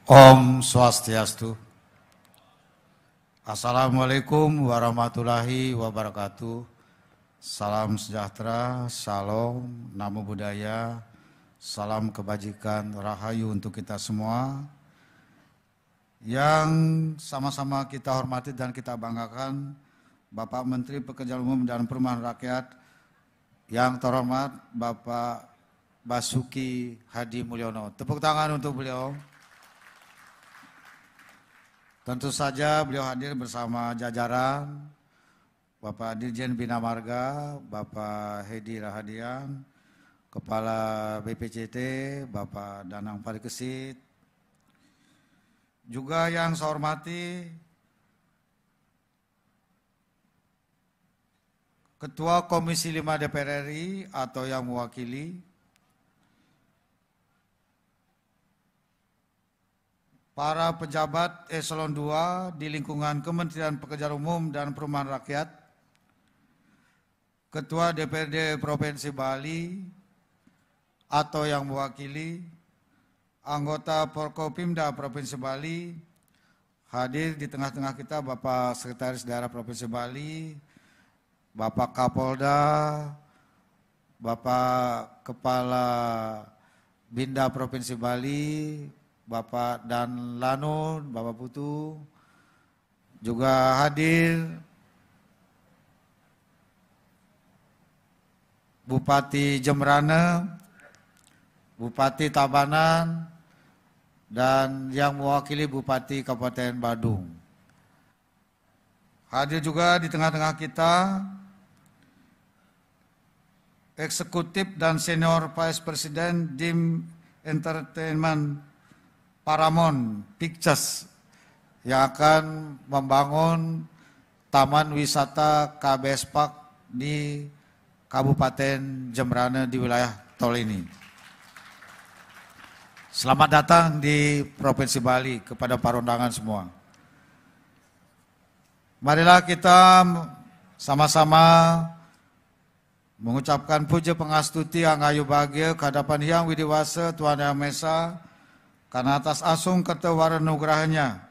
Om Swastiastu. Assalamualaikum warahmatullahi wabarakatuh. Salam sejahtera, salam, namo buddhaya, salam kebajikan, rahayu untuk kita semua. Yang sama-sama kita hormati dan kita banggakan, Bapak Menteri Pekerjaan Umum dan Perumahan Rakyat, yang terhormat Bapak Basuki Hadi Mulyono. Tepuk tangan untuk beliau. Tentu saja beliau hadir bersama jajaran Bapak Dirjen Bina Marga, Bapak Hedi Rahadian, Kepala BPCT, Bapak Danang Parikesit. Juga yang saya hormati Ketua Komisi 5 DPR RI atau yang mewakili, para pejabat eselon 2 di lingkungan Kementerian Pekerjaan Umum dan Perumahan Rakyat, Ketua DPRD Provinsi Bali atau yang mewakili, anggota Forkopimda Provinsi Bali, hadir di tengah-tengah kita Bapak Sekretaris Daerah Provinsi Bali, Bapak Kapolda, Bapak Kepala Binda Provinsi Bali, Bapak Dan Lanun, Bapak Putu, juga hadir Bupati Jemberana, Bupati Tabanan, dan yang mewakili Bupati Kabupaten Badung. Hadir juga di tengah-tengah kita Eksekutif dan Senior Vice President DIM Entertainment Paramount Pictures yang akan membangun Taman Wisata KBS Park di Kabupaten Jemberana di wilayah tol ini. Selamat datang di Provinsi Bali kepada para undangan semua. Marilah kita sama-sama mengucapkan puja pengastuti Anghayu Bahagia kehadapan Hyang Widiwasa Tuhan Yang Maha Esa, karena atas asung kertawara nugerahnya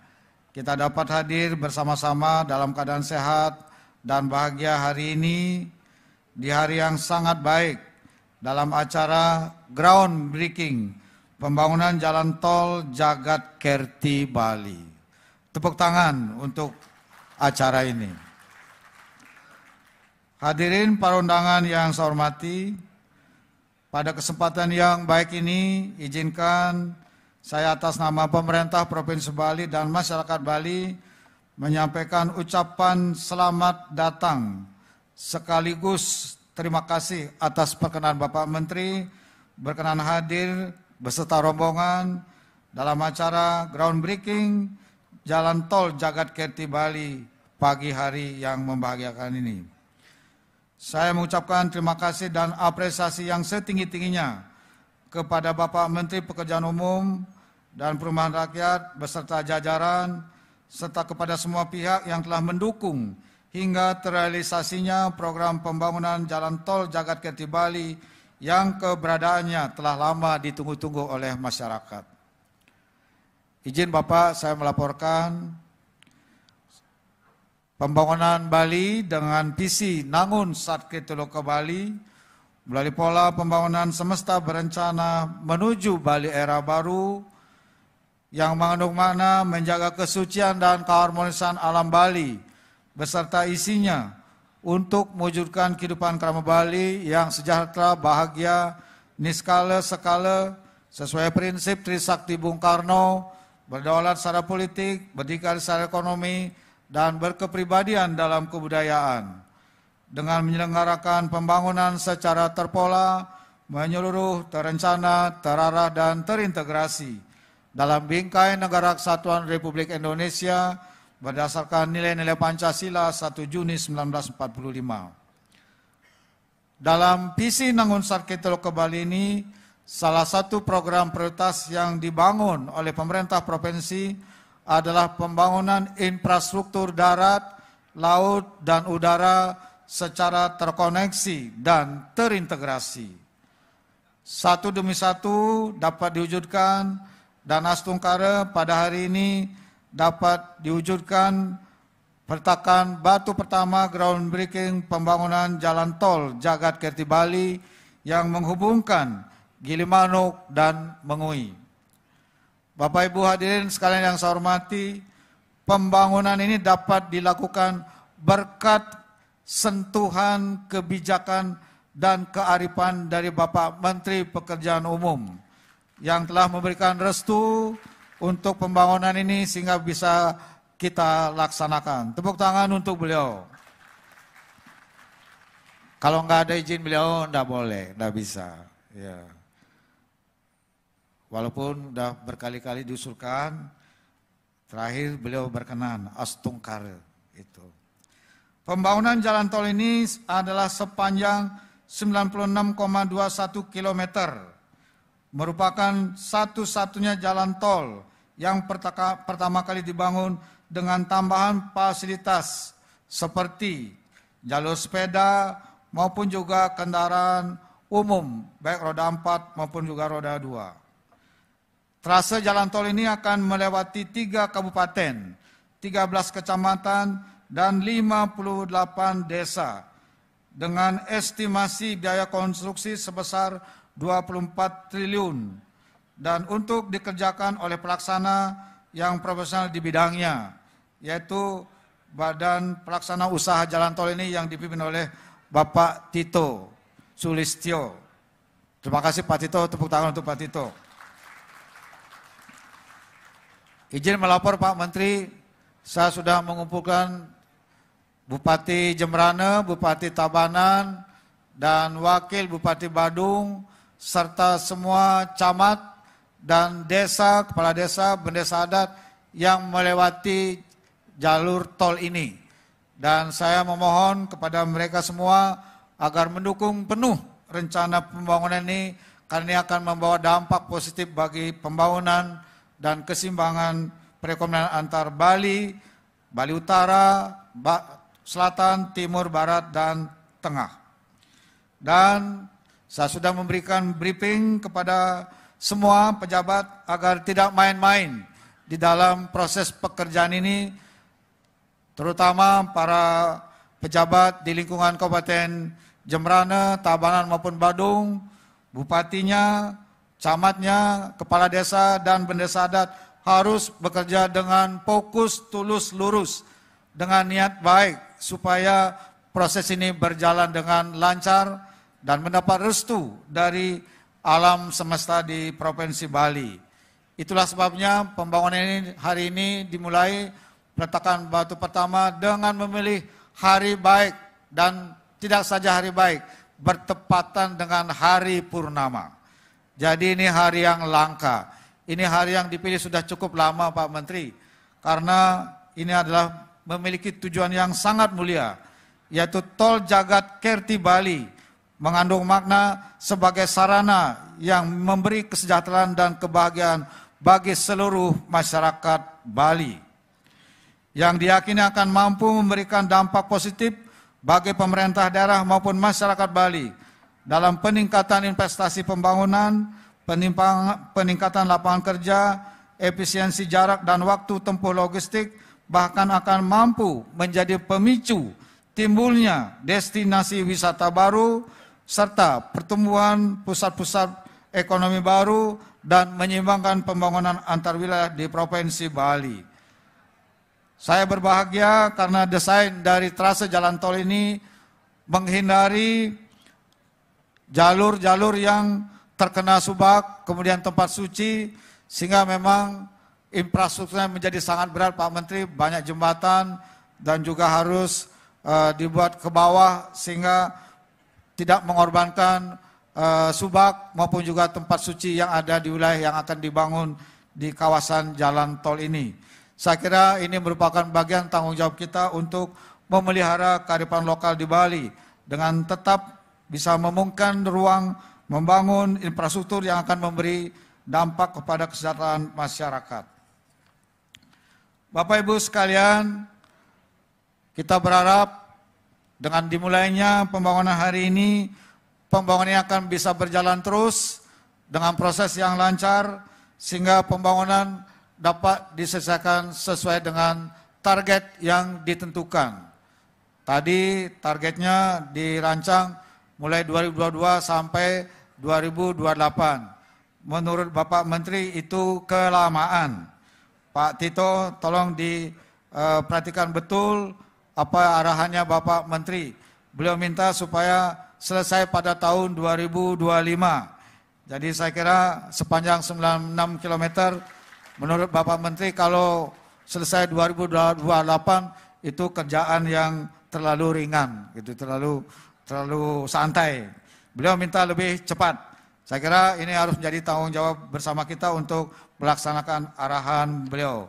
kita dapat hadir bersama-sama dalam keadaan sehat dan bahagia hari ini di hari yang sangat baik dalam acara groundbreaking pembangunan jalan tol Jagat Kerti Bali. Tepuk tangan untuk acara ini. Hadirin para undangan yang saya hormati, pada kesempatan yang baik ini izinkan saya atas nama pemerintah Provinsi Bali dan masyarakat Bali menyampaikan ucapan selamat datang sekaligus terima kasih atas perkenan Bapak Menteri berkenan hadir beserta rombongan dalam acara groundbreaking Jalan Tol Jagat Kerti Bali pagi hari yang membahagiakan ini. Saya mengucapkan terima kasih dan apresiasi yang setinggi-tingginya kepada Bapak Menteri Pekerjaan Umum dan Perumahan Rakyat beserta jajaran, serta kepada semua pihak yang telah mendukung hingga terrealisasinya program pembangunan Jalan Tol Jagat Kerti Bali yang keberadaannya telah lama ditunggu-tunggu oleh masyarakat. Izin Bapak, saya melaporkan pembangunan Bali dengan visi Nangun Satkrito Loka Bali melalui pola pembangunan semesta berencana menuju Bali era baru yang mengandung makna menjaga kesucian dan keharmonisan alam Bali beserta isinya untuk mewujudkan kehidupan kerama Bali yang sejahtera, bahagia, niskala, sekala, sesuai prinsip Trisakti Bung Karno, berdaulat secara politik, berdikari secara ekonomi, dan berkepribadian dalam kebudayaan. Dengan menyelenggarakan pembangunan secara terpola, menyeluruh, terencana, terarah, dan terintegrasi dalam bingkai Negara Kesatuan Republik Indonesia berdasarkan nilai-nilai Pancasila 1 Juni 1945. Dalam visi Nangun Satkrito Loka Bali ini, salah satu program prioritas yang dibangun oleh pemerintah provinsi adalah pembangunan infrastruktur darat, laut, dan udara secara terkoneksi dan terintegrasi. Satu demi satu dapat diwujudkan dan Astungkara pada hari ini dapat diwujudkan peletakan batu pertama groundbreaking pembangunan jalan tol Jagat Kerti Bali yang menghubungkan Gilimanuk dan Mengui. Bapak Ibu hadirin sekalian yang saya hormati, pembangunan ini dapat dilakukan berkat sentuhan kebijakan dan kearifan dari Bapak Menteri Pekerjaan Umum yang telah memberikan restu untuk pembangunan ini sehingga bisa kita laksanakan. Tepuk tangan untuk beliau. Kalau nggak ada izin beliau, nggak boleh, nggak bisa. Ya. Walaupun sudah berkali-kali diusulkan, terakhir beliau berkenan, Astungkara itu. Pembangunan jalan tol ini adalah sepanjang 96,21 km, merupakan satu-satunya jalan tol yang pertama kali dibangun dengan tambahan fasilitas seperti jalur sepeda maupun juga kendaraan umum, baik roda 4 maupun juga roda 2. Trase jalan tol ini akan melewati 3 kabupaten, 13 kecamatan, dan 58 desa dengan estimasi biaya konstruksi sebesar 24 triliun dan untuk dikerjakan oleh pelaksana yang profesional di bidangnya, yaitu Badan Pelaksana Usaha Jalan Tol ini yang dipimpin oleh Bapak Tito Sulistyo. Terima kasih Pak Tito, tepuk tangan untuk Pak Tito. Izin melapor Pak Menteri, saya sudah mengumpulkan Bupati Jembrana, Bupati Tabanan, dan Wakil Bupati Badung, serta semua camat dan desa, kepala desa, bendesa adat yang melewati jalur tol ini. Dan saya memohon kepada mereka semua agar mendukung penuh rencana pembangunan ini, karena ini akan membawa dampak positif bagi pembangunan dan keseimbangan perekonomian antar Bali, Bali Utara, Selatan, Timur, Barat, dan Tengah. Dan saya sudah memberikan briefing kepada semua pejabat agar tidak main-main di dalam proses pekerjaan ini, terutama para pejabat di lingkungan Kabupaten Jembrana, Tabanan maupun Badung, bupatinya, camatnya, kepala desa, dan bendesa adat harus bekerja dengan fokus, tulus, lurus, dengan niat baik, supaya proses ini berjalan dengan lancar dan mendapat restu dari alam semesta di Provinsi Bali. Itulah sebabnya pembangunan ini hari ini dimulai peletakan batu pertama dengan memilih hari baik, dan tidak saja hari baik, bertepatan dengan hari purnama. Jadi ini hari yang langka, ini hari yang dipilih sudah cukup lama Pak Menteri, karena ini adalah memiliki tujuan yang sangat mulia, yaitu Tol Jagat Kerti Bali, mengandung makna sebagai sarana yang memberi kesejahteraan dan kebahagiaan bagi seluruh masyarakat Bali, yang diyakini akan mampu memberikan dampak positif bagi pemerintah daerah maupun masyarakat Bali dalam peningkatan investasi pembangunan, peningkatan lapangan kerja, efisiensi jarak dan waktu tempuh logistik, bahkan akan mampu menjadi pemicu timbulnya destinasi wisata baru, serta pertumbuhan pusat-pusat ekonomi baru, dan menyeimbangkan pembangunan antar wilayah di Provinsi Bali. Saya berbahagia karena desain dari trase jalan tol ini menghindari jalur-jalur yang terkena subak, kemudian tempat suci, sehingga memang infrastrukturnya menjadi sangat berat Pak Menteri, banyak jembatan dan juga harus dibuat ke bawah sehingga tidak mengorbankan subak maupun juga tempat suci yang ada di wilayah yang akan dibangun di kawasan jalan tol ini. Saya kira ini merupakan bagian tanggung jawab kita untuk memelihara kearifan lokal di Bali dengan tetap bisa memungkinkan ruang membangun infrastruktur yang akan memberi dampak kepada kesejahteraan masyarakat. Bapak Ibu sekalian, kita berharap dengan dimulainya pembangunan hari ini, pembangunan akan bisa berjalan terus dengan proses yang lancar, sehingga pembangunan dapat diselesaikan sesuai dengan target yang ditentukan. Tadi targetnya dirancang mulai 2022 sampai 2028. Menurut Bapak Menteri itu kelamaan. Pak Tito, tolong diperhatikan betul apa arahannya Bapak Menteri. Beliau minta supaya selesai pada tahun 2025. Jadi saya kira sepanjang 96 km, menurut Bapak Menteri kalau selesai 2028 itu kerjaan yang terlalu ringan, gitu, terlalu santai. Beliau minta lebih cepat. Saya kira ini harus menjadi tanggung jawab bersama kita untuk melaksanakan arahan beliau.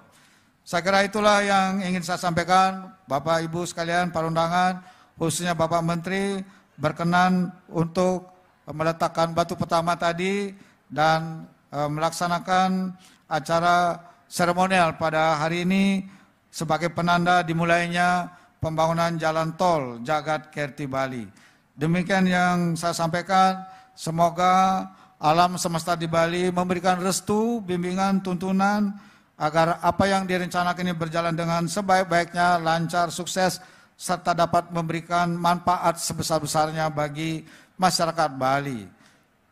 Saya kira itulah yang ingin saya sampaikan. Bapak Ibu sekalian, para undangan, khususnya Bapak Menteri berkenan untuk meletakkan batu pertama tadi dan melaksanakan acara seremonial pada hari ini sebagai penanda dimulainya pembangunan jalan tol Jagat Kerti Bali. Demikian yang saya sampaikan, semoga alam semesta di Bali memberikan restu, bimbingan, tuntunan, agar apa yang direncanakan ini berjalan dengan sebaik-baiknya, lancar, sukses, serta dapat memberikan manfaat sebesar-besarnya bagi masyarakat Bali.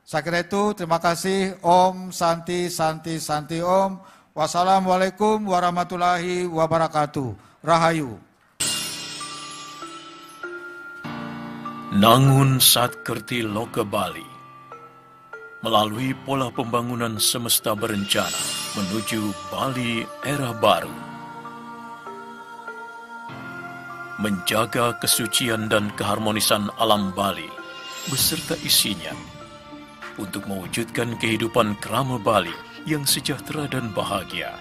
Saya kira itu, terima kasih. Om Santi Santi Santi Om. Wassalamualaikum warahmatullahi wabarakatuh. Rahayu. Nangun Sat Kerti Loka Bali melalui pola pembangunan semesta berencana menuju Bali era baru. Menjaga kesucian dan keharmonisan alam Bali beserta isinya untuk mewujudkan kehidupan krama Bali yang sejahtera dan bahagia.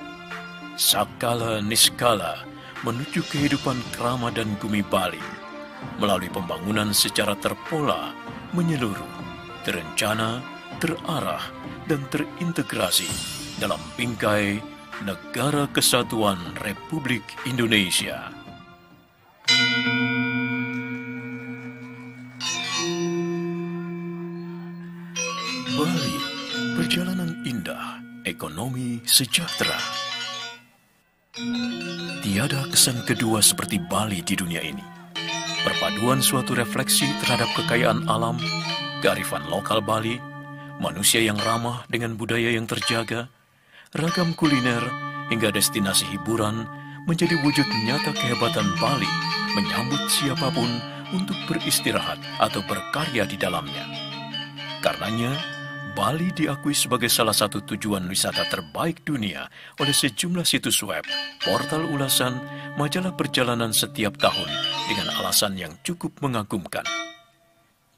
Sakala niskala menuju kehidupan krama dan bumi Bali melalui pembangunan secara terpola, menyeluruh, terencana, terarah, dan terintegrasi dalam bingkai Negara Kesatuan Republik Indonesia. Bali, perjalanan indah, ekonomi sejahtera. Tiada kesan kedua seperti Bali di dunia ini. Perpaduan suatu refleksi terhadap kekayaan alam, kearifan lokal Bali, manusia yang ramah dengan budaya yang terjaga, ragam kuliner, hingga destinasi hiburan menjadi wujud nyata kehebatan Bali menyambut siapapun untuk beristirahat atau berkarya di dalamnya. Karenanya, Bali diakui sebagai salah satu tujuan wisata terbaik dunia oleh sejumlah situs web, portal ulasan, majalah perjalanan setiap tahun dengan alasan yang cukup mengagumkan.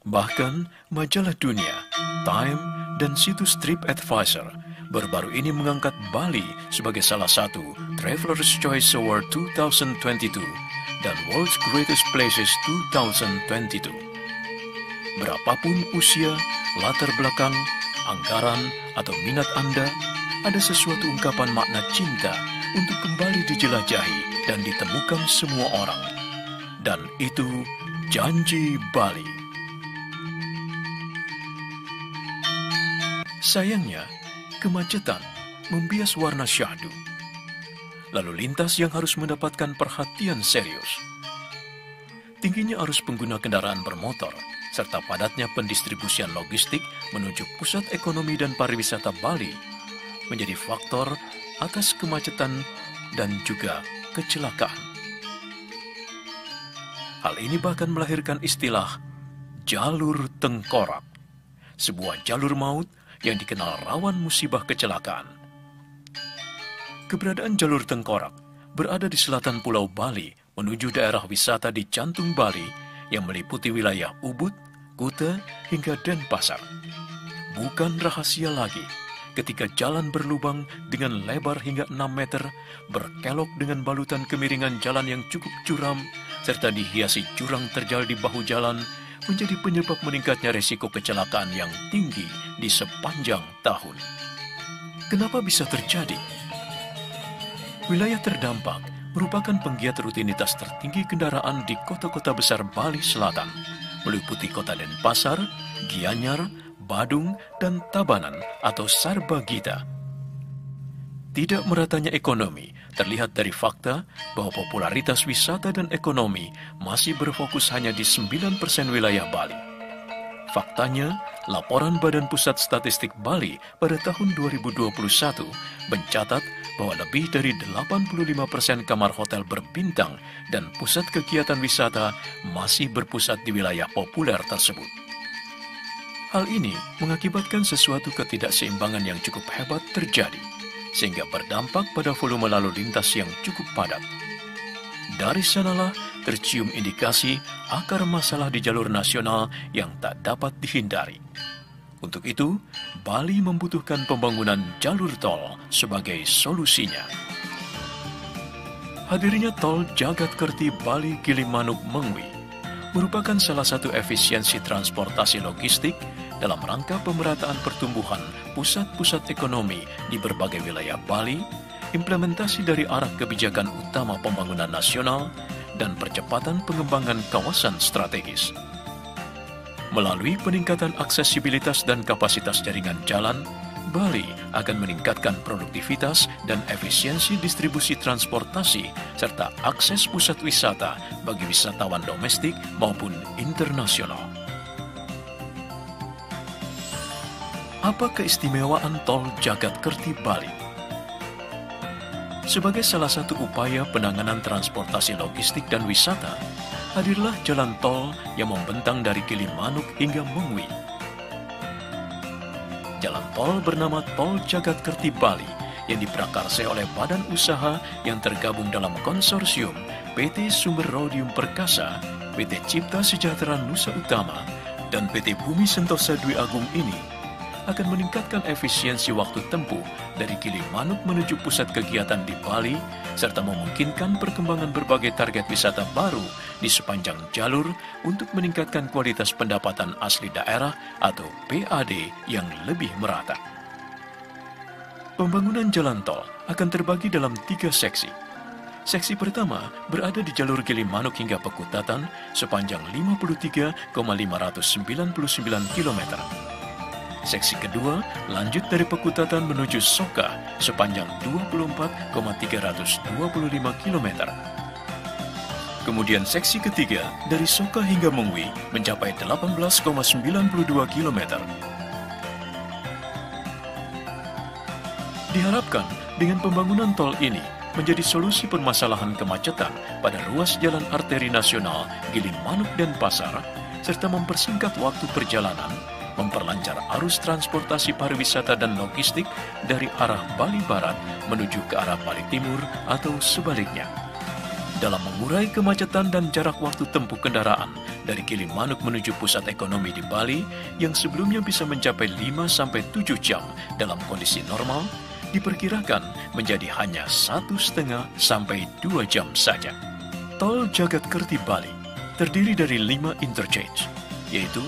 Bahkan, majalah dunia, Time, dan situs TripAdvisor baru-baru ini mengangkat Bali sebagai salah satu Traveler's Choice Award 2022 dan World's Greatest Places 2022. Berapapun usia, latar belakang, anggaran, atau minat Anda, ada sesuatu ungkapan makna cinta untuk kembali dijelajahi dan ditemukan semua orang. Dan itu janji Bali. Sayangnya, kemacetan membias warna syahdu. Lalu lintas yang harus mendapatkan perhatian serius. Tingginya arus pengguna kendaraan bermotor, serta padatnya pendistribusian logistik menuju pusat ekonomi dan pariwisata Bali menjadi faktor atas kemacetan dan juga kecelakaan. Hal ini bahkan melahirkan istilah jalur tengkorak, sebuah jalur maut yang dikenal rawan musibah kecelakaan. Keberadaan jalur tengkorak berada di selatan Pulau Bali menuju daerah wisata di jantung Bali yang meliputi wilayah Ubud, Kuta, hingga Denpasar. Bukan rahasia lagi ketika jalan berlubang dengan lebar hingga 6 meter, berkelok dengan balutan kemiringan jalan yang cukup curam, serta dihiasi jurang terjal di bahu jalan, menjadi penyebab meningkatnya resiko kecelakaan yang tinggi di sepanjang tahun. Kenapa bisa terjadi? Wilayah terdampak merupakan penggiat rutinitas tertinggi kendaraan di kota-kota besar Bali Selatan, meliputi kota Denpasar, Gianyar, Badung, dan Tabanan atau Sarbagita. Tidak meratanya ekonomi terlihat dari fakta bahwa popularitas wisata dan ekonomi masih berfokus hanya di 9% wilayah Bali. Faktanya, laporan Badan Pusat Statistik Bali pada tahun 2021 mencatat bahwa lebih dari 85% kamar hotel berbintang dan pusat kegiatan wisata masih berpusat di wilayah populer tersebut. Hal ini mengakibatkan sesuatu ketidakseimbangan yang cukup hebat terjadi, sehingga berdampak pada volume lalu lintas yang cukup padat. Dari sanalah tercium indikasi akar masalah di jalur nasional yang tak dapat dihindari. Untuk itu, Bali membutuhkan pembangunan jalur tol sebagai solusinya. Hadirnya tol Jagadkerti Bali Gilimanuk Mengwi merupakan salah satu efisiensi transportasi logistik dalam rangka pemerataan pertumbuhan pusat-pusat ekonomi di berbagai wilayah Bali, implementasi dari arah kebijakan utama pembangunan nasional, dan percepatan pengembangan kawasan strategis. Melalui peningkatan aksesibilitas dan kapasitas jaringan jalan, Bali akan meningkatkan produktivitas dan efisiensi distribusi transportasi serta akses pusat wisata bagi wisatawan domestik maupun internasional. Apa keistimewaan tol Jagadkerti Bali? Sebagai salah satu upaya penanganan transportasi logistik dan wisata, hadirlah jalan tol yang membentang dari Gilimanuk hingga Mengwi. Jalan tol bernama Tol Jagadkerti Bali yang diprakarsai oleh badan usaha yang tergabung dalam konsorsium PT Sumber Rhodium Perkasa, PT Cipta Sejahtera Nusa Utama, dan PT Bumi Sentosa Dwi Agung ini akan meningkatkan efisiensi waktu tempuh dari Gilimanuk menuju pusat kegiatan di Bali, serta memungkinkan perkembangan berbagai target wisata baru di sepanjang jalur untuk meningkatkan kualitas pendapatan asli daerah atau PAD yang lebih merata. Pembangunan jalan tol akan terbagi dalam 3 seksi. Seksi pertama berada di jalur Gilimanuk hingga Pekutatan sepanjang 53,599 km. Seksi kedua lanjut dari Pekutatan menuju Soka sepanjang 24,325 km. Kemudian seksi ketiga dari Soka hingga Mengwi mencapai 18,92 km. Diharapkan dengan pembangunan tol ini menjadi solusi permasalahan kemacetan pada ruas jalan arteri nasional Gilimanuk dan Pasar, serta mempersingkat waktu perjalanan, memperlancar arus transportasi pariwisata dan logistik dari arah Bali Barat menuju ke arah Bali Timur atau sebaliknya. Dalam mengurai kemacetan dan jarak waktu tempuh kendaraan dari Gilimanuk menuju pusat ekonomi di Bali yang sebelumnya bisa mencapai 5-7 jam dalam kondisi normal, diperkirakan menjadi hanya 1,5 sampai 2 jam saja. Tol Jagadkerti Bali terdiri dari 5 interchange, yaitu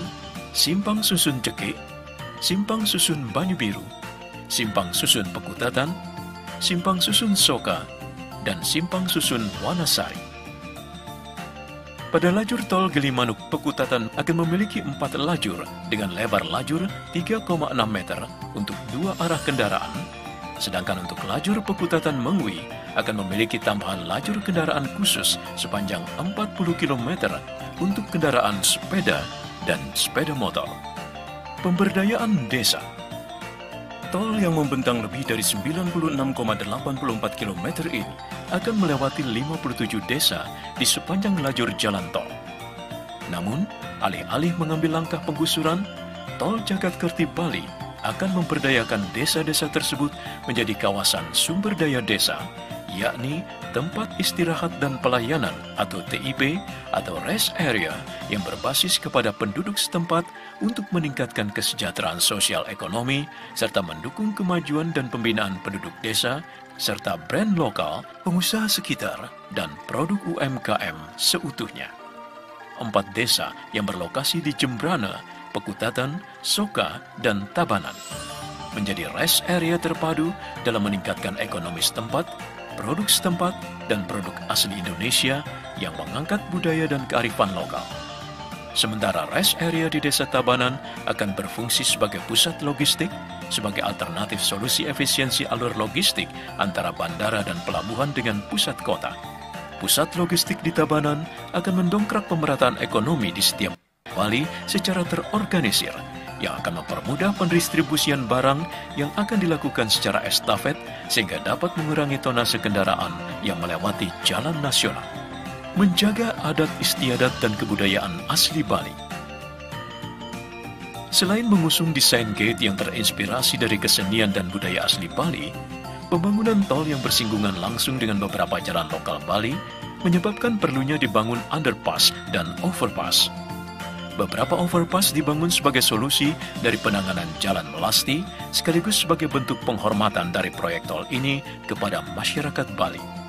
Simpang Susun Cekik, Simpang Susun Banyu Biru, Simpang Susun Pekutatan, Simpang Susun Soka, dan Simpang Susun Wanasari. Pada lajur tol Gilimanuk Pekutatan akan memiliki 4 lajur dengan lebar lajur 3,6 meter untuk 2 arah kendaraan, sedangkan untuk lajur Pekutatan Mengwi akan memiliki tambahan lajur kendaraan khusus sepanjang 40 km untuk kendaraan sepeda dan sepeda motor. Pemberdayaan desa. Tol yang membentang lebih dari 96,84 km ini akan melewati 57 desa di sepanjang lajur jalan tol. Namun, alih-alih mengambil langkah penggusuran, Tol Jagadkerti Bali akan memberdayakan desa-desa tersebut menjadi kawasan sumber daya desa, yakni tempat istirahat dan pelayanan atau TIP atau rest area yang berbasis kepada penduduk setempat untuk meningkatkan kesejahteraan sosial ekonomi serta mendukung kemajuan dan pembinaan penduduk desa serta brand lokal, pengusaha sekitar, dan produk UMKM seutuhnya. 4 desa yang berlokasi di Jembrana, Pekutatan, Soka, dan Tabanan menjadi rest area terpadu dalam meningkatkan ekonomi setempat, produk setempat, dan produk asli Indonesia yang mengangkat budaya dan kearifan lokal. Sementara rest area di Desa Tabanan akan berfungsi sebagai pusat logistik, sebagai alternatif solusi efisiensi alur logistik antara bandara dan pelabuhan dengan pusat kota. Pusat logistik di Tabanan akan mendongkrak pemerataan ekonomi di setiap Bali secara terorganisir, yang akan mempermudah pendistribusian barang yang akan dilakukan secara estafet sehingga dapat mengurangi tonase kendaraan yang melewati jalan nasional. Menjaga adat istiadat dan kebudayaan asli Bali. Selain mengusung desain gate yang terinspirasi dari kesenian dan budaya asli Bali, pembangunan tol yang bersinggungan langsung dengan beberapa jalan lokal Bali menyebabkan perlunya dibangun underpass dan overpass. Beberapa overpass dibangun sebagai solusi dari penanganan jalan melasti sekaligus sebagai bentuk penghormatan dari proyek tol ini kepada masyarakat Bali.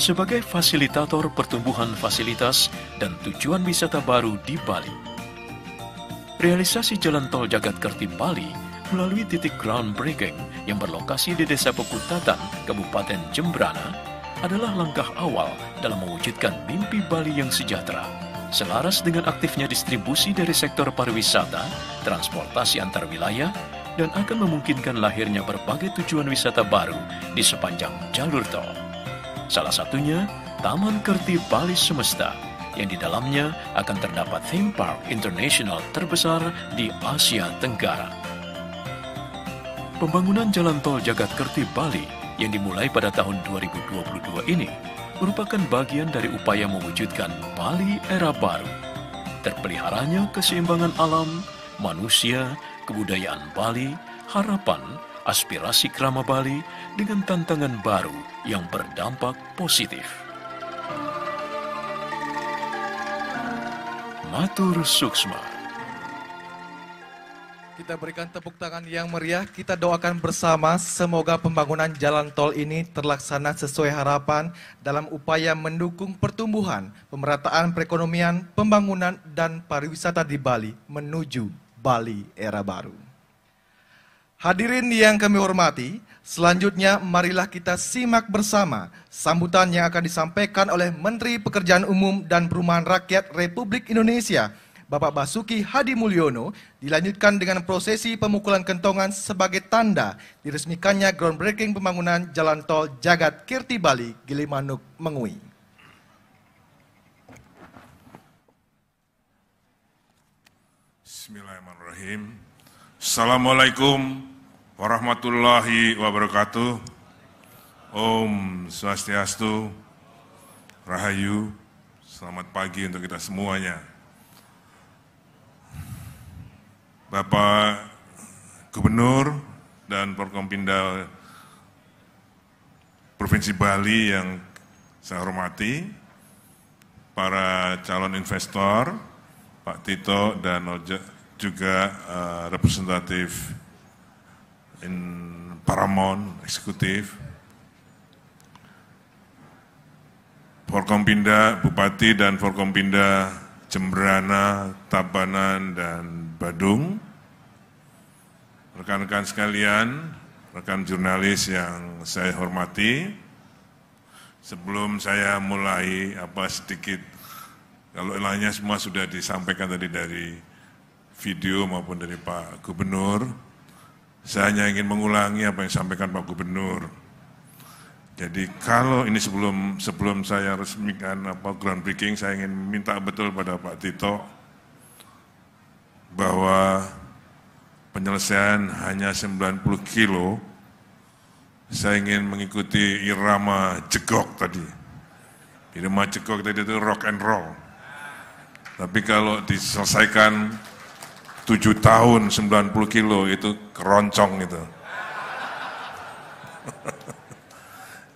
Sebagai fasilitator pertumbuhan fasilitas dan tujuan wisata baru di Bali. Realisasi Jalan Tol Jagadkerti Bali melalui titik groundbreaking yang berlokasi di Desa Pekutatan, Kabupaten Jembrana, adalah langkah awal dalam mewujudkan mimpi Bali yang sejahtera, selaras dengan aktifnya distribusi dari sektor pariwisata, transportasi antar wilayah, dan akan memungkinkan lahirnya berbagai tujuan wisata baru di sepanjang jalur tol. Salah satunya, Taman Kerti Bali Semesta, yang di dalamnya akan terdapat theme park internasional terbesar di Asia Tenggara. Pembangunan Jalan Tol Jagadkerti Bali yang dimulai pada tahun 2022 ini merupakan bagian dari upaya mewujudkan Bali era baru. Terpeliharanya keseimbangan alam, manusia, kebudayaan Bali, harapan, aspirasi Krama Bali dengan tantangan baru yang berdampak positif. Matur Suksma. Kita berikan tepuk tangan yang meriah, kita doakan bersama semoga pembangunan jalan tol ini terlaksana sesuai harapan dalam upaya mendukung pertumbuhan, pemerataan perekonomian, pembangunan, dan pariwisata di Bali menuju Bali era baru. Hadirin yang kami hormati, selanjutnya marilah kita simak bersama sambutan yang akan disampaikan oleh Menteri Pekerjaan Umum dan Perumahan Rakyat Republik Indonesia, Bapak Basuki Hadi Mulyono, dilanjutkan dengan prosesi pemukulan kentongan sebagai tanda diresmikannya groundbreaking pembangunan Jalan Tol Jagadkerti Bali, Gilimanuk, Mengui. Bismillahirrahmanirrahim. Assalamualaikum warahmatullahi wabarakatuh. Om Swastiastu, Rahayu, selamat pagi untuk kita semuanya. Bapak Gubernur dan Forkompinda Provinsi Bali yang saya hormati, para calon investor, Pak Tito dan juga representatif Paramount Eksekutif, Forkompinda Bupati dan Forkompinda Jembrana, Tabanan, dan Badung, rekan-rekan sekalian, rekan jurnalis yang saya hormati, sebelum saya mulai sedikit, kalau lainnya semua sudah disampaikan tadi dari video maupun dari Pak Gubernur, saya hanya ingin mengulangi apa yang disampaikan Pak Gubernur. Jadi kalau ini sebelum saya resmikan groundbreaking, saya ingin minta betul pada Pak Tito bahwa penyelesaian hanya 90 kilo, saya ingin mengikuti irama jegok tadi. Irama jegok tadi itu rock and roll. Tapi kalau diselesaikan 7 tahun 90 kilo itu keroncong itu.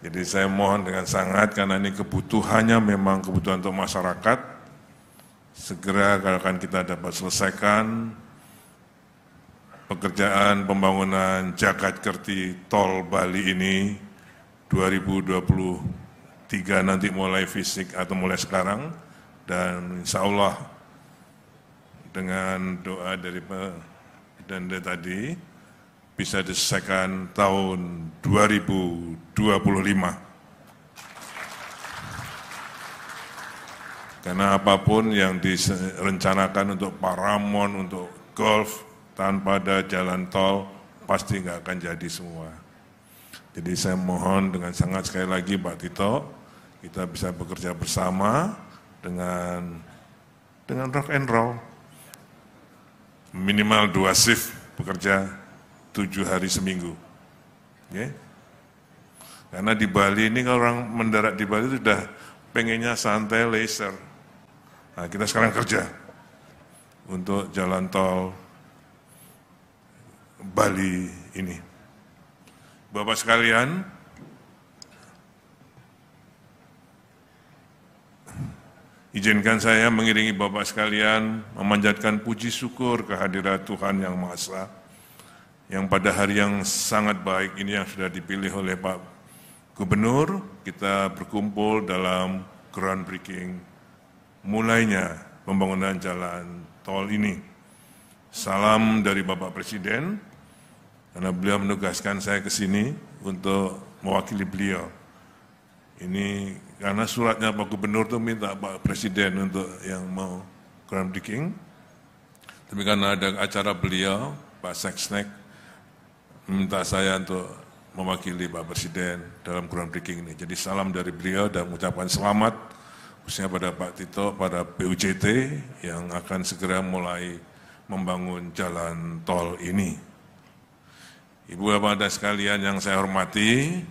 Jadi saya mohon dengan sangat, karena ini kebutuhannya memang kebutuhan untuk masyarakat, segera akan kita dapat selesaikan pekerjaan pembangunan Jagadkerti Tol Bali ini 2023 nanti mulai fisik atau mulai sekarang, dan insya Allah dengan doa dari Pak Danda tadi bisa diselesaikan tahun 2025. Karena apapun yang direncanakan untuk Paramount, untuk golf, tanpa ada jalan tol, pasti nggak akan jadi semua. Jadi saya mohon dengan sangat sekali lagi Pak Tito, kita bisa bekerja bersama dengan rock and roll. Minimal 2 shift bekerja 7 hari seminggu. Okay? Karena di Bali ini kalau orang mendarat di Bali itu sudah pengennya santai, leisure. Nah, kita sekarang kerja untuk jalan tol Bali ini. Bapak sekalian, izinkan saya mengiringi Bapak sekalian memanjatkan puji syukur kehadirat Tuhan Yang Maha Esa, yang pada hari yang sangat baik ini yang sudah dipilih oleh Pak Gubernur, kita berkumpul dalam groundbreaking mulainya pembangunan jalan tol ini. Salam dari Bapak Presiden, karena beliau menugaskan saya ke sini untuk mewakili beliau. Ini karena suratnya Pak Gubernur itu minta Pak Presiden untuk yang mau groundbreaking. Tapi karena ada acara beliau, Pak Seksnek meminta saya untuk mewakili Pak Presiden dalam groundbreaking ini. Jadi salam dari beliau dan mengucapkan selamat khususnya pada Pak Tito, pada PUJT yang akan segera mulai membangun jalan tol ini. Ibu Bapak dan sekalian yang saya hormati,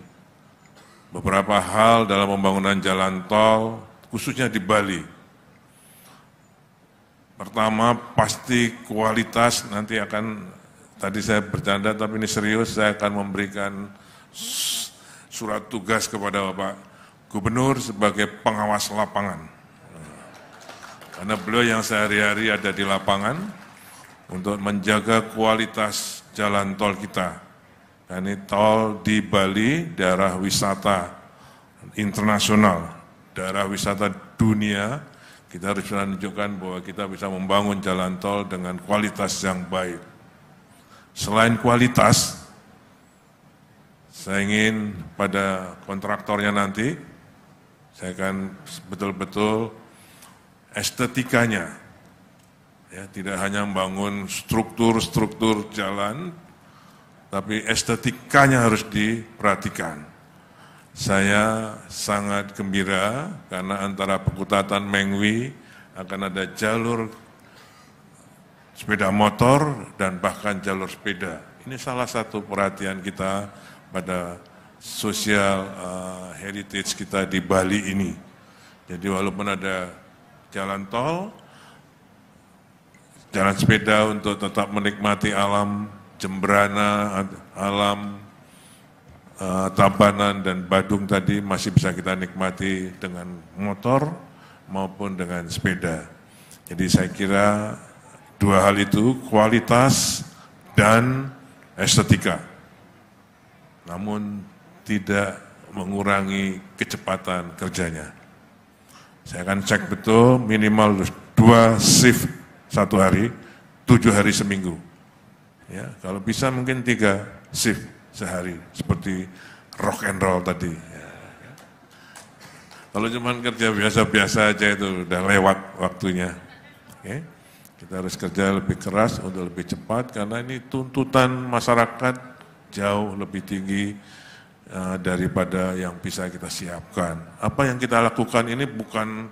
beberapa hal dalam pembangunan jalan tol, khususnya di Bali. Pertama, pasti kualitas, nanti akan, tadi saya bercanda tapi ini serius, saya akan memberikan surat tugas kepada Bapak Gubernur sebagai pengawas lapangan. Karena beliau yang sehari-hari ada di lapangan untuk menjaga kualitas jalan tol kita. Ini tol di Bali, daerah wisata internasional, daerah wisata dunia, kita harus menunjukkan bahwa kita bisa membangun jalan tol dengan kualitas yang baik. Selain kualitas, saya ingin pada kontraktornya nanti, saya akan betul-betul estetikanya, ya, tidak hanya membangun struktur jalan, tapi estetikanya harus diperhatikan. Saya sangat gembira karena antara Pekutatan Mengwi akan ada jalur sepeda motor dan bahkan jalur sepeda. Ini salah satu perhatian kita pada social heritage kita di Bali ini. Jadi walaupun ada jalan tol, jalan sepeda untuk tetap menikmati alam Jembrana, alam Tabanan dan Badung tadi masih bisa kita nikmati dengan motor maupun dengan sepeda. Jadi saya kira dua hal itu, kualitas dan estetika. Namun tidak mengurangi kecepatan kerjanya. Saya akan cek betul minimal 2 shift 1 hari, 7 hari seminggu. Ya, kalau bisa mungkin 3 shift sehari, seperti rock and roll tadi. Ya. Kalau cuma kerja biasa-biasa aja itu udah lewat waktunya. Oke? Kita harus kerja lebih keras untuk lebih cepat, karena ini tuntutan masyarakat jauh lebih tinggi daripada yang bisa kita siapkan. Apa yang kita lakukan ini bukan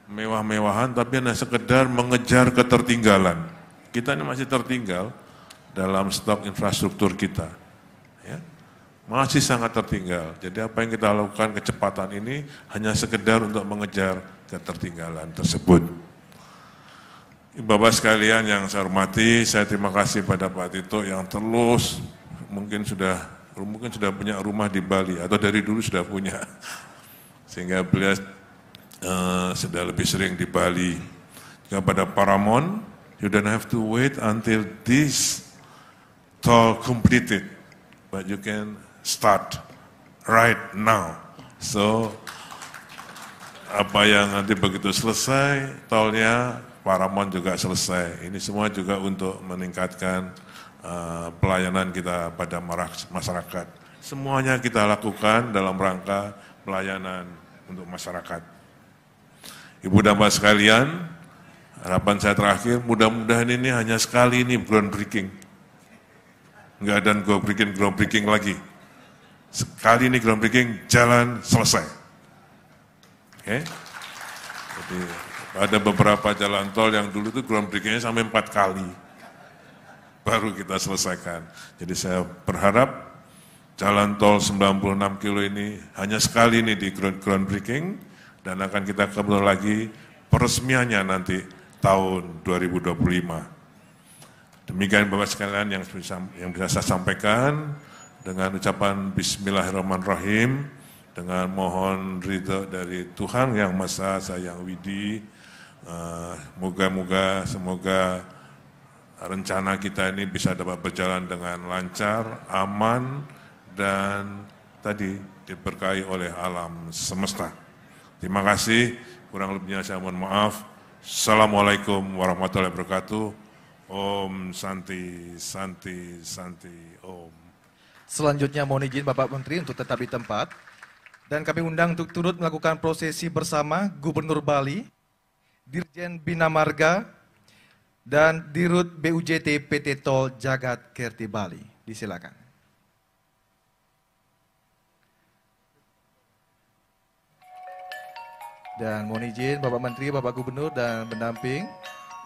mewah-mewahan, tapi hanya sekedar mengejar ketertinggalan. Kita ini masih tertinggal dalam stok infrastruktur kita. Ya, masih sangat tertinggal. Jadi apa yang kita lakukan kecepatan ini hanya sekedar untuk mengejar ketertinggalan tersebut. Bapak sekalian yang saya hormati, saya terima kasih pada Pak Tito yang terus mungkin sudah punya rumah di Bali, atau dari dulu sudah punya. Sehingga beliau sudah lebih sering di Bali. Juga pada Paramount, you don't have to wait until this toll completed, but you can start right now. So, apa yang nanti begitu selesai tolnya, Paramount juga selesai. Ini semua juga untuk meningkatkan pelayanan kita pada masyarakat. Semuanya kita lakukan dalam rangka pelayanan untuk masyarakat. Ibu dan Bapak sekalian, harapan saya terakhir, mudah-mudahan ini hanya sekali ini groundbreaking. Nggak ada groundbreaking lagi. Sekali ini groundbreaking, jalan selesai. Oke? Jadi ada beberapa jalan tol yang dulu itu groundbreakingnya sampai 4 kali. Baru kita selesaikan. Jadi saya berharap jalan tol 96 kilo ini hanya sekali ini di groundbreaking dan akan kita kembali lagi peresmiannya nanti tahun 2025. Demikian Bapak sekalian yang bisa saya sampaikan dengan ucapan Bismillahirrahmanirrahim, dengan mohon ridho dari Tuhan Yang Maha Esa, Sayang Widi, semoga rencana kita ini bisa dapat berjalan dengan lancar, aman, dan tadi diberkahi oleh alam semesta. Terima kasih, kurang lebihnya saya mohon maaf. Assalamualaikum warahmatullahi wabarakatuh. Om Santi, Santi, Santi, Om. Selanjutnya mohon izin Bapak Menteri untuk tetap di tempat. Dan kami undang untuk turut melakukan prosesi bersama Gubernur Bali, Dirjen Bina Marga, dan Dirut BUJT PT Tol Jagat Kerti Bali. Disilakan. Dan mohon izin Bapak Menteri, Bapak Gubernur, dan pendamping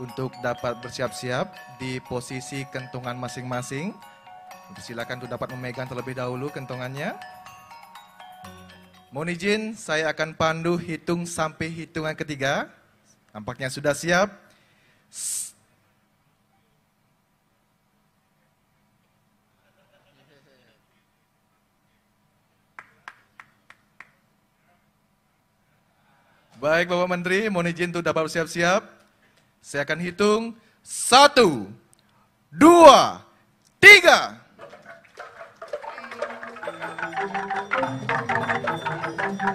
untuk dapat bersiap-siap di posisi kentongan masing-masing. Silakan untuk dapat memegang terlebih dahulu kentongannya. Mohon izin, saya akan pandu hitung sampai hitungan ketiga. Nampaknya sudah siap. Baik Bapak Menteri, mohon izin untuk dapat bersiap-siap. Saya akan hitung 1, 2, 3.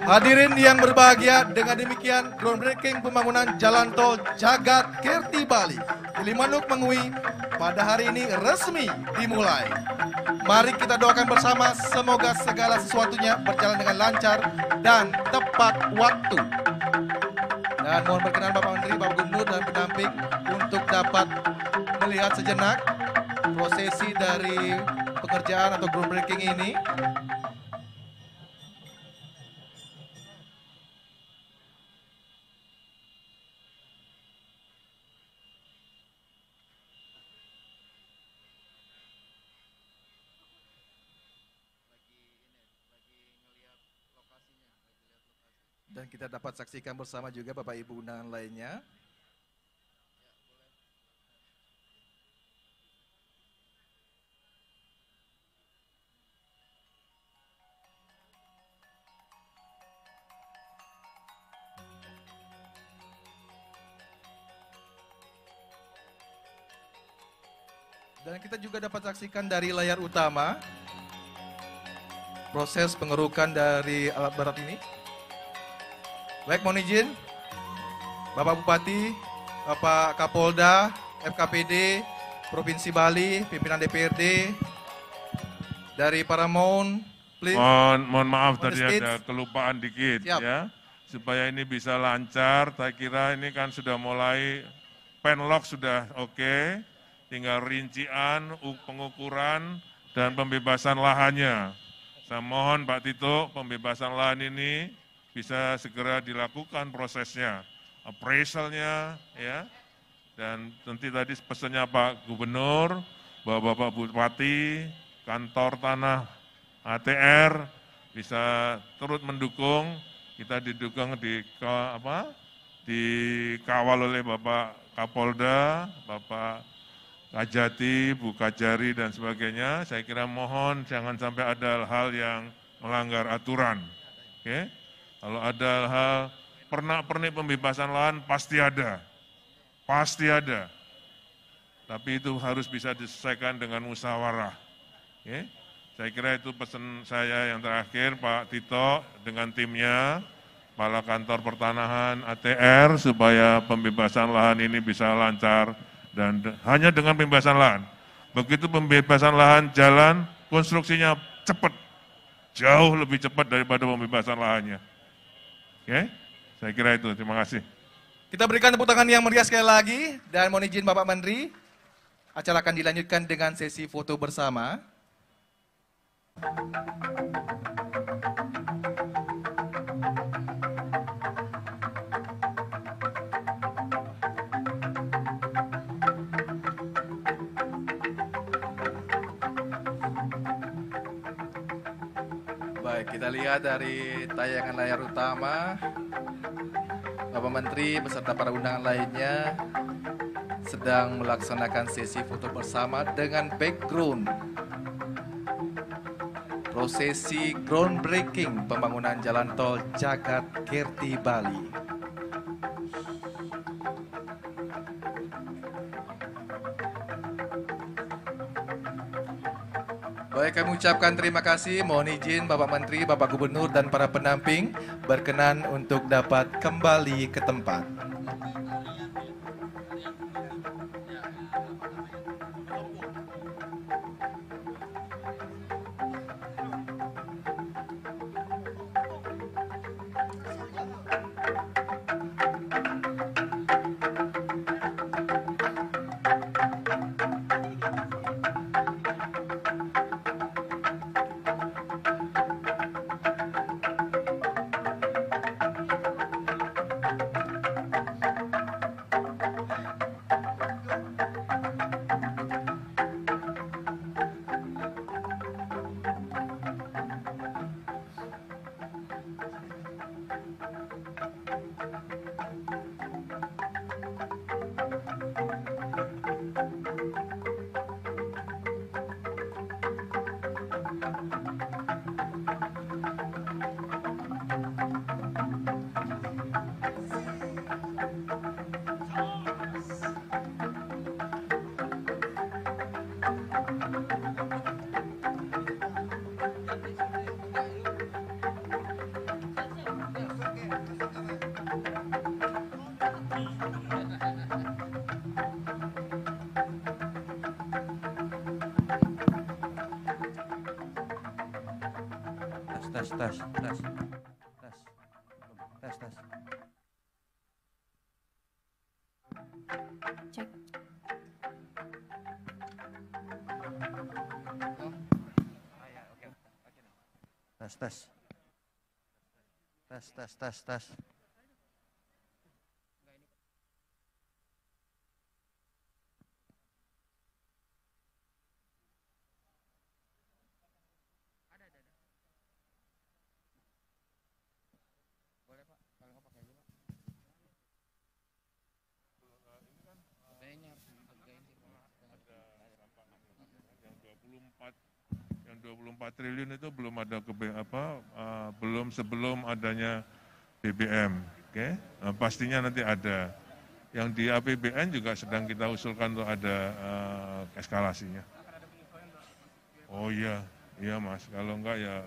Hadirin yang berbahagia, dengan demikian groundbreaking pembangunan jalan tol Jagat Kerti Bali Gilimanuk Mengui pada hari ini resmi dimulai. Mari kita doakan bersama semoga segala sesuatunya berjalan dengan lancar dan tepat waktu. Dan mohon berkenan Bapak Menteri, Bapak Gubernur, dan pendamping untuk dapat melihat sejenak prosesi dari pekerjaan atau groundbreaking ini. Dan kita dapat saksikan bersama juga Bapak Ibu undangan lainnya. Dan kita juga dapat saksikan dari layar utama proses pengerukan dari alat berat ini. Baik, mohon izin, Bapak Bupati, Bapak Kapolda, FKPD, Provinsi Bali, pimpinan DPRD, dari Paramount, please. Mohon maaf tadi ada kelupaan dikit. Siap. Ya, supaya ini bisa lancar. Saya kira ini kan sudah mulai penlock sudah oke, tinggal rincian, pengukuran dan pembebasan lahannya. Saya mohon Pak Tito, pembebasan lahan ini bisa segera dilakukan prosesnya, appraisalnya, ya. Dan nanti tadi pesannya Pak Gubernur, Bapak Bupati, kantor tanah ATR bisa turut mendukung. Kita didukung dikawal oleh Bapak Kapolda, Bapak Kajati, Bu Kajari dan sebagainya. Saya kira mohon jangan sampai ada hal yang melanggar aturan. Oke? Kalau ada hal pernak-pernik pembebasan lahan pasti ada. Pasti ada. Tapi itu harus bisa diselesaikan dengan musyawarah. Oke? Saya kira itu pesan saya yang terakhir, Pak Tito dengan timnya, Kepala Kantor Pertanahan ATR, supaya pembebasan lahan ini bisa lancar dan hanya dengan pembebasan lahan. Begitu pembebasan lahan jalan, konstruksinya cepat, jauh lebih cepat daripada pembebasan lahannya. Oke, saya kira itu. Terima kasih. Kita berikan tepuk tangan yang meriah sekali lagi dan mohon izin Bapak Menteri, acara akan dilanjutkan dengan sesi foto bersama. Baik, kita lihat dari tayangan layar utama, Bapak Menteri beserta para undangan lainnya sedang melaksanakan sesi foto bersama dengan background prosesi groundbreaking pembangunan jalan tol Jagat-Kerti Bali. Baik, kami ucapkan terima kasih. Mohon izin Bapak Menteri, Bapak Gubernur, dan para pendamping berkenan untuk dapat kembali ke tempat. tes. Cek. Tes. Yang 24 triliun itu belum ada belum sebelum adanya BBM, oke? Nah, pastinya nanti ada. Yang di APBN juga sedang kita usulkan untuk ada eskalasinya. Oh iya Mas, kalau enggak ya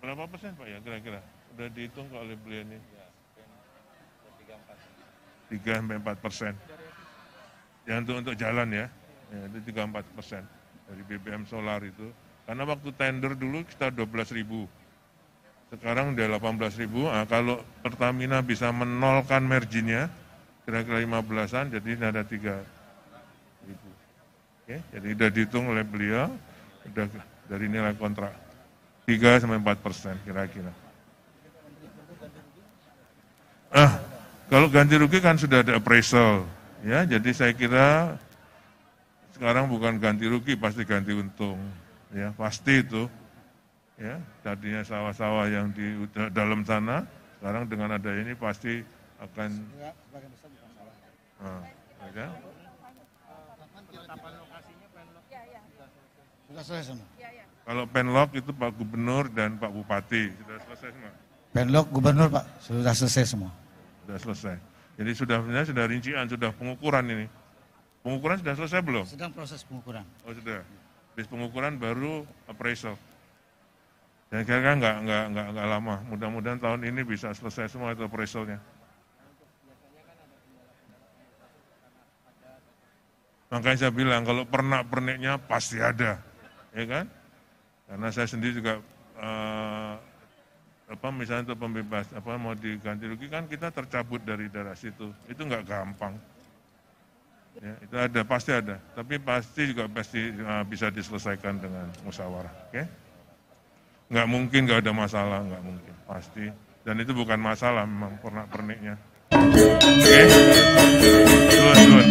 berapa persen Pak ya kira-kira? Udah dihitung kok oleh beliau ini? 3-4%. Ya untuk jalan ya itu 3-4% dari BBM solar itu. Karena waktu tender dulu kita 12.000, sekarang udah 18.000. Nah, kalau Pertamina bisa menolkan marginnya, kira-kira 15-an, jadi ada 3.000. Oke, jadi udah dihitung oleh beliau, udah dari nilai kontrak 3-4% kira-kira. Kalau ganti rugi kan sudah ada appraisal, ya. Jadi saya kira sekarang bukan ganti rugi, pasti ganti untung, ya pasti itu, ya. Tadinya sawah-sawah yang di dalam sana, sekarang dengan ada ini pasti akan. Ya. Sudah selesai semua. Kalau penlok itu Pak Gubernur dan Pak Bupati sudah selesai semua. Penlok Gubernur Pak sudah selesai semua. Sudah selesai. Jadi sudah rincian, sudah pengukuran ini. Pengukuran sudah selesai belum? Sedang proses pengukuran. Oh sudah. Habis pengukuran baru appraisal. Dan kira-kira nggak lama. Mudah-mudahan tahun ini bisa selesai semua itu appraisalnya. Makanya saya bilang kalau pernak-perniknya pasti ada, ya kan? Karena saya sendiri juga misalnya untuk pembebas mau diganti rugi kan kita tercabut dari daerah situ, itu nggak gampang. Ya, itu pasti ada, tapi pasti bisa diselesaikan dengan musyawarah, oke? Nggak mungkin nggak ada masalah, nggak mungkin, pasti. Dan itu bukan masalah, memang pernik-perniknya. Oke? Duluan.